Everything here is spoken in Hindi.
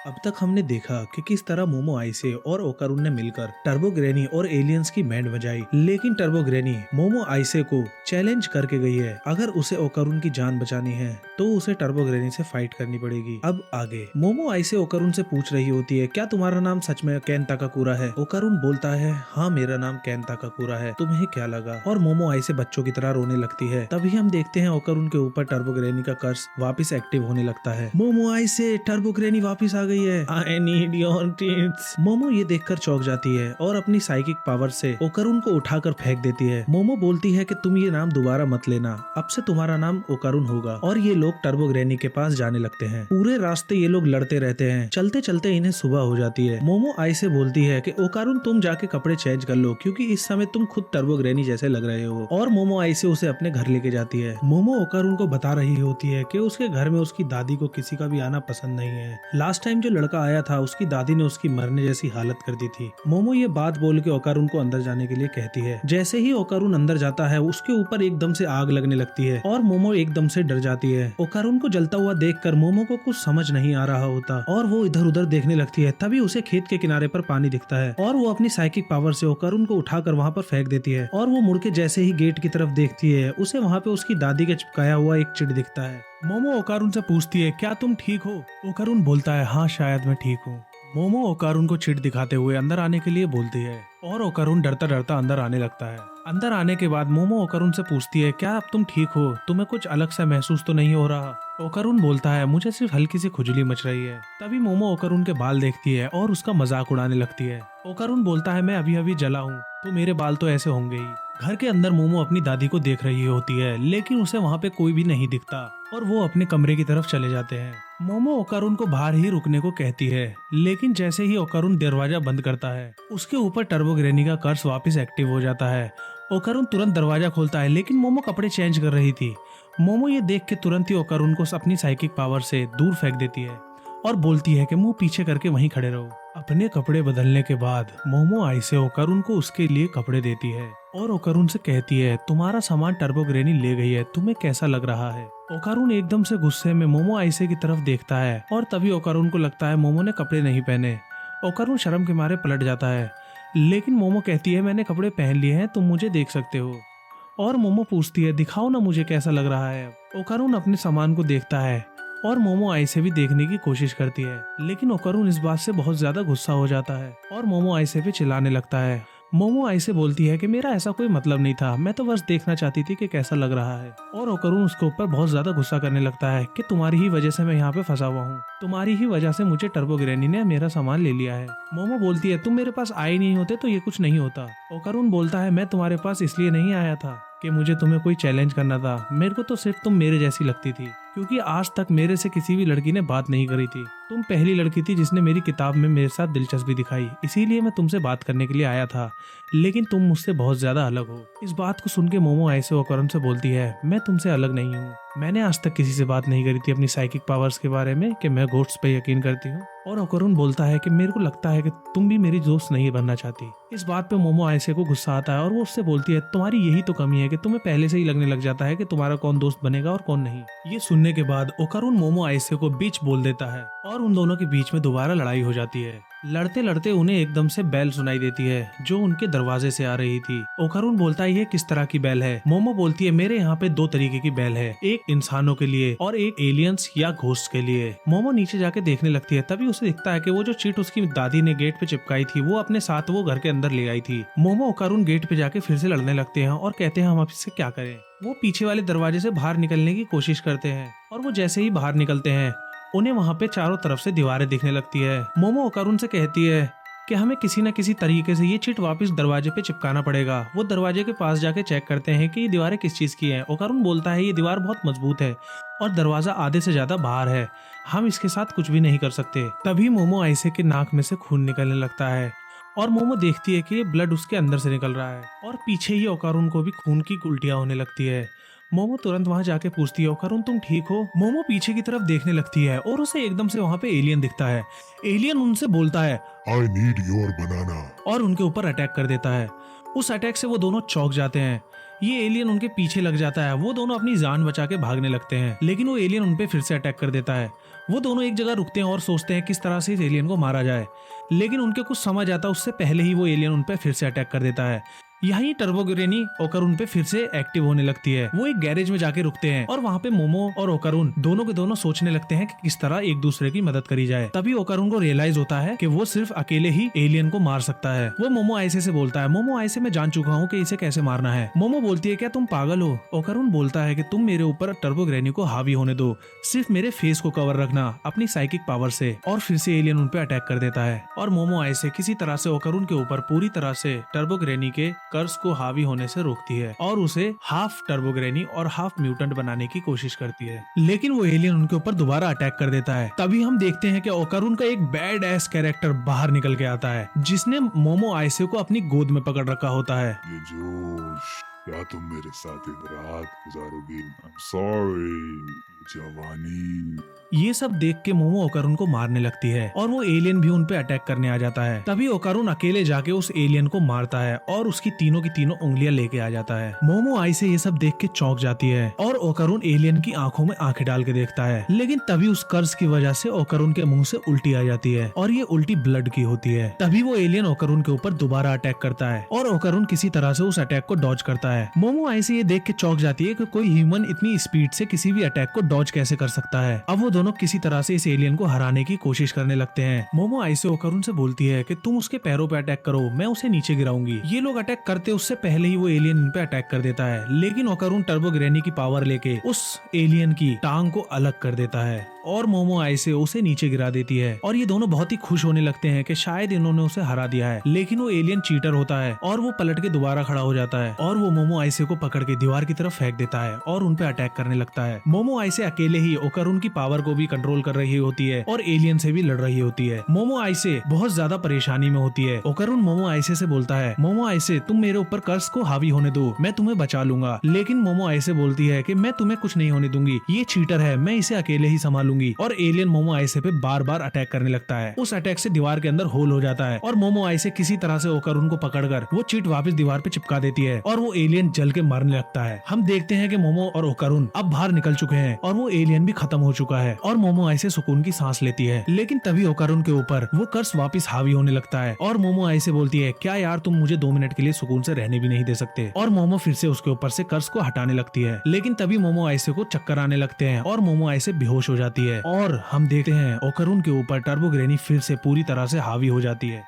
अब तक हमने देखा कि किस तरह मोमो आइसे और ओकारुन ने मिलकर टर्बो ग्रैनी और एलियंस की बैंड बजाई, लेकिन टर्बो ग्रैनी मोमो आइसे को चैलेंज करके गई है। अगर उसे ओकारुन की जान बचानी है तो उसे टर्बो ग्रैनी से फाइट करनी पड़ेगी। अब आगे मोमो आइसे ओकारुन से पूछ रही होती है, क्या तुम्हारा नाम सच में केन ताकाकुरा है? ओकारुन बोलता है, हाँ मेरा नाम केन ताकाकुरा है, तुम्हें क्या लगा? और मोमो आइसे बच्चों की तरह रोने लगती है। तभी हम देखते हैं ओकारुन के ऊपर टर्बो ग्रैनी का कर्स वापिस एक्टिव होने लगता है। मोमो आइसे, टर्बो ग्रैनी वापिस आ गई है। I need your tits। Momo ये देखकर चौंक जाती है और अपनी साइकिक पावर से ओकारुन को उठाकर फेंक देती है। मोमो बोलती है कि तुम ये नाम दोबारा मत लेना, अब से तुम्हारा नाम ओकारुन होगा। और ये लोग टर्बो ग्रैनी के पास जाने लगते हैं। पूरे रास्ते ये लोग लड़ते रहते हैं। चलते चलते इन्हें सुबह हो जाती है। मोमो आई से बोलती है कि ओकारुन तुम जाके कपड़े चेंज कर लो, क्योंकि इस समय तुम खुद टर्बो ग्रैनी जैसे लग रहे हो। और मोमो आई से उसे अपने घर लेके जाती है। मोमो ओकारुन को बता रही होती है कि उसके घर में उसकी दादी को किसी का भी आना पसंद नहीं है। लास्ट टाइम जो लड़का आया था उसकी दादी ने उसकी मरने जैसी हालत कर दी थी। मोमो ये बात बोल के ओकारुन को अंदर जाने के लिए कहती है। जैसे ही ओकारुन अंदर जाता है उसके ऊपर एकदम से आग लगने लगती है और मोमो एकदम से डर जाती है। ओकारुन को जलता हुआ देखकर मोमो को कुछ समझ नहीं आ रहा होता और वो इधर उधर देखने लगती है। तभी उसे खेत के किनारे पर पानी दिखता है और वो अपनी साइकिक पावर से ओकारुन को उठाकर वहाँ पर फेंक देती है। और वो मुड़ के जैसे ही गेट की तरफ देखती है उसे वहाँ पे उसकी दादी का चिपकाया हुआ एक चिट दिखता है। मोमो ओकारुन से पूछती है, क्या तुम ठीक हो? ओकारुन बोलता है, हाँ शायद मैं ठीक हूँ। मोमो ओकारुन को चिट दिखाते हुए अंदर आने के लिए बोलती है और ओकारुन डरता डरता अंदर आने लगता है। अंदर आने के बाद मोमो ओकारुन से पूछती है, क्या अब तुम ठीक हो? तुम्हें कुछ अलग सा महसूस तो नहीं हो रहा? ओकारुन बोलता है, मुझे सिर्फ हल्की सी खुजली मच रही है। तभी मोमो ओकारुन के बाल देखती है और उसका मजाक उड़ाने लगती है। ओकारुन बोलता है, मैं अभी अभी जला हूँ तो मेरे बाल तो ऐसे होंगे ही। घर के अंदर मोमो अपनी दादी को देख रही होती है, लेकिन उसे वहाँ पे कोई भी नहीं दिखता और वो अपने कमरे की तरफ चले जाते हैं। मोमो ओकारुन को बाहर ही रुकने को कहती है, लेकिन जैसे ही ओकारुन दरवाजा बंद करता है उसके ऊपर टर्बो ग्रैनी का कर्स वापस एक्टिव हो जाता है। ओकारुन तुरंत दरवाजा खोलता है, लेकिन मोमो कपड़े चेंज कर रही थी। मोमो ये देख के तुरंत ही ओकारुन को अपनी साइकिक पावर से दूर फेंक देती है और बोलती है कि मुंह पीछे करके वहीं खड़े रहो। अपने कपड़े बदलने के बाद मोमो आई से ओकारुन को उसके लिए कपड़े देती है और ओकारुन से कहती है, तुम्हारा सामान टर्बो ग्रैनी ले गई है, तुम्हें कैसा लग रहा है? ओकारुन एकदम से गुस्से में मोमो आइसे की तरफ देखता है और तभी ओकारुन को लगता है मोमो ने कपड़े नहीं पहने। ओकारुन शर्म के मारे पलट जाता है, लेकिन मोमो कहती है, मैंने कपड़े पहन लिए हैं, तुम मुझे देख सकते हो। और मोमो पूछती है, दिखाओ ना मुझे कैसा लग रहा है। ओकारुन अपने सामान को देखता है और मोमो आई से भी देखने की कोशिश करती है, लेकिन ओकारुन इस बात से बहुत ज्यादा गुस्सा हो जाता है और मोमो आई से पे चिल्लाने लगता है। मोमो आई से बोलती है कि मेरा ऐसा कोई मतलब नहीं था, मैं तो बस देखना चाहती थी कि कैसा लग रहा है। और ओकारुन उसके ऊपर बहुत ज्यादा गुस्सा करने लगता है कि तुम्हारी ही वजह से मैं यहाँ पे फंसा हुआ हूँ, तुम्हारी ही वजह से मुझे टर्बो ग्रैनी ने मेरा सामान ले लिया है। मोमो बोलती है, तुम मेरे पास आए नहीं होते तो ये कुछ नहीं होता। ओकारुन बोलता है, मैं तुम्हारे पास इसलिए नहीं आया था कि मुझे तुम्हें कोई चैलेंज करना था, मेरे को तो सिर्फ तुम मेरे जैसी लगती थी, क्योंकि आज तक मेरे से किसी भी लड़की ने बात नहीं करी थी। तुम पहली लड़की थी जिसने मेरी किताब में मेरे साथ दिलचस्पी दिखाई, इसीलिए मैं तुमसे बात करने के लिए आया था, लेकिन तुम मुझसे बहुत ज्यादा अलग हो। इस बात को सुन के मोमो ऐसे ओकारुन से बोलती है, मैं तुमसे अलग नहीं हूँ, मैंने आज तक किसी से बात नहीं करी थी अपनी साइकिक पावर्स के बारे में कि मैं घोस्ट्स पे यकीन करती हूँ। और ओकारुन बोलता है कि मेरे को लगता है कि तुम भी मेरी दोस्त नहीं बनना चाहती। इस बात पे मोमो आइसे को गुस्सा आता है और वो उससे बोलती है, तुम्हारी यही तो कमी है कि तुम्हें पहले से ही लगने लग जाता है कि तुम्हारा कौन दोस्त बनेगा और कौन नहीं। ये सुनने के बाद ओकारुन मोमो आइसे को बीच बोल देता है और उन दोनों के बीच में दोबारा लड़ाई हो जाती है। लड़ते लड़ते उन्हें एकदम से बैल सुनाई देती है जो उनके दरवाजे से आ रही थी। ओकारुन बोलता है, ये किस तरह की बैल है? मोमो बोलती है, मेरे यहाँ पे दो तरीके की बैल है, एक इंसानों के लिए और एक एलियंस या घोस्ट के लिए। मोमो नीचे जाके देखने लगती है, तभी उसे दिखता है कि वो जो चीट उसकी दादी ने गेट पे चिपकाई थी वो अपने साथ वो घर के अंदर ले आई थी। मोमो ओकारुन गेट पे जाके फिर से लड़ने लगते हैं और कहते हैं, हम अब इससे क्या करें? वो पीछे वाले दरवाजे से बाहर निकलने की कोशिश करते हैं और वो जैसे ही बाहर निकलते हैं उन्हें वहाँ पे चारों तरफ से दीवारें दिखने लगती है। मोमो ओकारुन से कहती है कि हमें किसी न किसी तरीके से ये चिट वापस दरवाजे पे चिपकाना पड़ेगा। वो दरवाजे के पास जाके चेक करते हैं कि ये दीवारें किस चीज की हैं। ओकारुन बोलता है, ये दीवार बहुत मजबूत है और दरवाजा आधे से ज्यादा बाहर है, हम इसके साथ कुछ भी नहीं कर सकते। तभी मोमो आइसे के नाक में से खून निकलने लगता है और मोमो देखती है कि ये ब्लड उसके अंदर से निकल रहा है और पीछे ही ओकारुन को भी खून की उल्टियां होने लगती है। मोमो तुरंत वहां जाके पूछती है, ओकारुन तुम ठीक हो? मोमो पीछे की तरफ देखने लगती है और उसे एकदम से वहां पे एलियन दिखता है। एलियन उनसे बोलता है, I need your banana. और उनके ऊपर अटैक कर देता है। उस अटैक से वो दोनों चौंक जाते हैं। ये एलियन उनके पीछे लग जाता है। वो दोनों अपनी जान बचा के भागने लगते हैं, लेकिन वो एलियन उनपे फिर से अटैक कर देता है। वो दोनों एक जगह रुकते हैं और सोचते हैं किस तरह से इस एलियन को मारा जाए, लेकिन उनके कुछ समझ आता है उससे पहले ही वो एलियन उनपे फिर से अटैक कर देता है। यहीं टर्बो ग्रेनी ओकारुन पे फिर से एक्टिव होने लगती है। वो एक गैरेज में जाके रुकते हैं और वहाँ पे मोमो और ओकारुन दोनों के दोनों सोचने लगते हैं कि किस तरह एक दूसरे की मदद करी जाए। तभी ओकारुन को रियलाइज होता है कि वो सिर्फ अकेले ही एलियन को मार सकता है। वो मोमो आइसे से बोलता है, मोमो आइसे मैं जान चुका हूँ कि इसे कैसे मारना है। मोमो बोलती है क्या तुम पागल हो? ओकारुन बोलता है कि तुम मेरे ऊपर टर्बो ग्रेनी को हावी होने दो, सिर्फ मेरे फेस को कवर रखना अपनी साइकिक पावर से। और फिर से एलियन उन पे अटैक कर देता है और मोमो आइसे किसी तरह से ओकारुन के ऊपर पूरी तरह से टर्बो ग्रेनी के कर्स को हावी होने से रोकती है और उसे हाफ टर्बो ग्रेनी और हाफ म्यूटेंट बनाने की कोशिश करती है, लेकिन वो एलियन उनके ऊपर दोबारा अटैक कर देता है। तभी हम देखते हैं कि ओकारुन का एक बैड एस कैरेक्टर बाहर निकल के आता है, जिसने मोमो आइसे को अपनी गोद में पकड़ रखा होता है। ये जोश, क्या तुम मेरे साथ एक रात गुजारोगी? I'm sorry, जवानी। ये सब देख के मोमो ओकारुन को मारने लगती है और वो एलियन भी उन पे अटैक करने आ जाता है। तभी ओकारुन अकेले जाके उस एलियन को मारता है और उसकी तीनों की तीनों उंगलियां लेके आ जाता है। मोमो आई से ये सब देख के चौंक जाती है और ओकारुन एलियन की आंखों में आंखें डाल के देखता है, लेकिन तभी उस कर्ज की वजह से ओकारुन के मुंह से उल्टी आ जाती है और ये उल्टी ब्लड की होती है। तभी वो एलियन ओकारुन के ऊपर दोबारा अटैक करता है और ओकारुन किसी तरह से उस अटैक को डॉज करता है। मोमो आई से ये देख के चौंक जाती है कि कोई ह्यूमन इतनी स्पीड से किसी भी अटैक को डॉज कैसे कर सकता है। अब वो दोनों किसी तरह से इस एलियन को हराने की कोशिश करने लगते हैं। मोमो आई से ओकारुन से बोलती है कि तुम उसके पैरों पे अटैक करो, मैं उसे नीचे गिराऊंगी। ये लोग अटैक करते उससे पहले ही वो एलियन इन पे अटैक कर देता है, लेकिन ओकारुन टर्बो ग्रेनी की पावर लेके उस एलियन की टांग को अलग कर देता है और मोमो आई से उसे नीचे गिरा देती है। और ये दोनों बहुत ही खुश होने लगते हैं कि शायद इन्होंने उसे हरा दिया है, लेकिन वो एलियन चीटर होता है और वो पलट के दोबारा खड़ा हो जाता है और वो मोमो आइसे को पकड़ के दीवार की तरफ फेंक देता है और उन पे अटैक करने लगता है। मोमो आइसे अकेले ही ओकारुन की पावर को भी कंट्रोल कर रही होती है और एलियन से भी लड़ रही होती है। मोमो आइसे बहुत ज्यादा परेशानी में होती है। ओकारुन मोमो आइसे से बोलता है, मोमो आइसे तुम मेरे ऊपर कर्ज को हावी होने दो, मैं तुम्हें बचा लूंगा। लेकिन मोमो आइसे बोलती है कि मैं तुम्हें कुछ नहीं होने दूंगी, ये चीटर है, मैं इसे अकेले ही संभालूंगी। और एलियन मोमो आइसे पे बार बार अटैक करने लगता है। उस अटैक से दीवार के अंदर होल हो जाता है और मोमो आइसे किसी तरह से ओकारुन को पकड़कर वो चीट वापस दीवार पे चिपका देती है और वो एलियन जल के मरने लगता है। हम देखते हैं कि मोमो और ओकारुन अब बाहर निकल चुके हैं और वो एलियन भी खत्म हो चुका है और मोमो आइसे सुकून की सांस लेती है। लेकिन तभी ओकारुन के ऊपर वो कर्स वापस हावी होने लगता है और मोमो आइसे बोलती है, क्या यार तुम मुझे 2 मिनट के लिए सुकून से रहने भी नहीं दे सकते? और मोमो फिर से उसके ऊपर से कर्स को हटाने लगती है, लेकिन तभी मोमो आइसे को चक्कर आने लगते हैं और मोमो आइसे बेहोश हो जाती है और हम देखते हैं ओकारुन के ऊपर टर्बो ग्रेनी फिर से पूरी तरह से हावी हो जाती है।